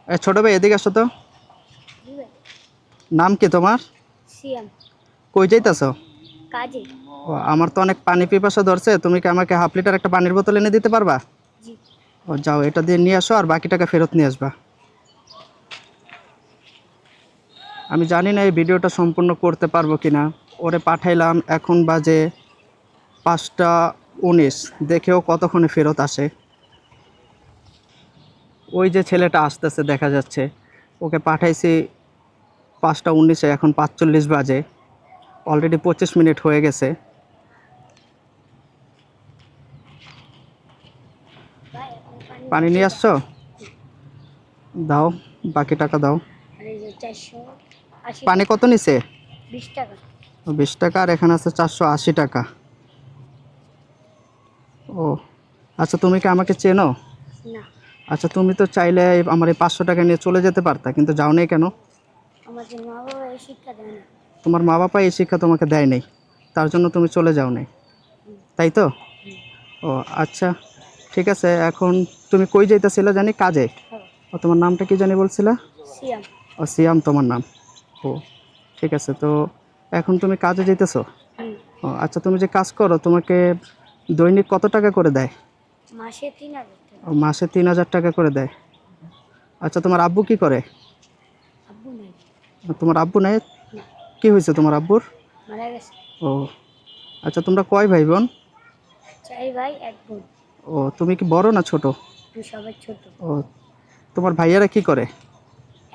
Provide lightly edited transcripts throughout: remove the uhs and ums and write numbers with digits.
ছোট ভাই এদিকে আসো তো। নাম কি তোমার? সিয়াম। কই যাইতাছো? কাজে। ও, আমার তো অনেক পানি পিপাসা ধরছে, তুমি কি আমাকে হাফ লিটার একটা পানির বোতল এনে দিতে পারবা? জি। ও যাও, এটা দিয়ে নিয়ে আসো আর বাকি টাকা ফেরত নিয়ে আসবা। আমি জানি না এই ভিডিওটা সম্পূর্ণ করতে পারবো কিনা। ওরে পাঠাইলাম, এখন বাজে 5টা 19, দেখেও কতক্ষণে ফেরত আসে। ওই যে ছেলেটা আসতেছে দেখা যাচ্ছে, ওকে পাঠাইছি 5টা 19-এ, এখন 5:40 বাজে, অলরেডি 25 মিনিট হয়ে গেছে। ভাই আপনি পানি নিয়ে আসছো? দাও, বাকি টাকা দাও। আর এই যে 480 পানি টাকা। কত নিছে? 20 টাকা। 20 টাকা, আর এখানে আছে 480 টাকা। ও আচ্ছা, তুমি কি আমাকে চেনো? না। আচ্ছা, তুমি তো চাইলে আমার এই 500 টাকা নিয়ে চলে যেতে পারতা, কিন্তু যাও নাই কেন? আমাদের মা বাবা এই শিক্ষা দেয় না। তোমার মা বাবা এই শিক্ষা তোমাকে দেয় নাই, তার জন্য তুমি চলে যাও নাই, তাই তো? ও আচ্ছা, ঠিক আছে। এখন তুমি কই যাইতেছিলে জানি? কাজে? হ্যাঁ। ও, তোমার নামটা কি জানি বলছিলা? সিয়াম। ও সিয়াম তোমার নাম। ও ঠিক আছে, তো এখন তুমি কাজে যাইতেছো? ও আচ্ছা, তুমি যে কাজ করো তোমাকে দৈনিক কত টাকা করে দেয়? মাসে 3000 টাকা। ও, মাসে 3,000 টাকা করে দেয়। আচ্ছা, তোমার আব্বু কি করে? আব্বু নাই। তোমার আব্বু নাই? না। কি হয়েছে তোমার আব্বুর? মারা গেছে। ও আচ্ছা, তোমরা কয় ভাই বোন? 4 ভাই 1 বোন। ও, তুমি কি বড় না ছোট? আমি সবার ছোট। ও, তোমার ভাইয়ারা কি করে?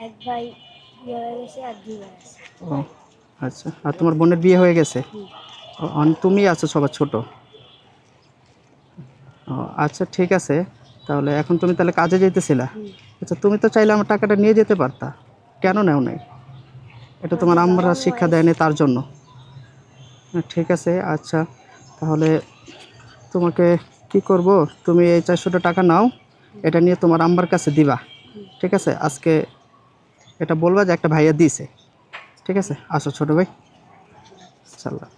1 ভাই বিয়ে হয়ে গেছে আর 2 ভাই আছে। ও আচ্ছা, আর তোমার বোনের বিয়ে হয়ে গেছে? হুম। ও, তুমি আছো সবার ছোট? ও আচ্ছা, ঠিক আছে। তাহলে এখন তুমি তাহলে কাজে যাইতেছিলা? আচ্ছা, তুমি তো চাইলে আমার টাকাটা নিয়ে যেতে পারতা, কেন নেও নাই? এটা তোমার আমাদের আমরা বাবা শিক্ষা মা দেয়নি তার জন্য। ঠিক আছে, আচ্ছা, তাহলে তোমাকে কি করব, তুমি এই 400 টাকা নাও, এটা নিয়ে তোমার আম্মার কাছে দিবা। ঠিক আছে, আজকে এটা বলবা যে একটা ভাইয়া দিয়েছে। ঠিক আছে, আসো ছোট ভাই। ইনশাল্লাহ।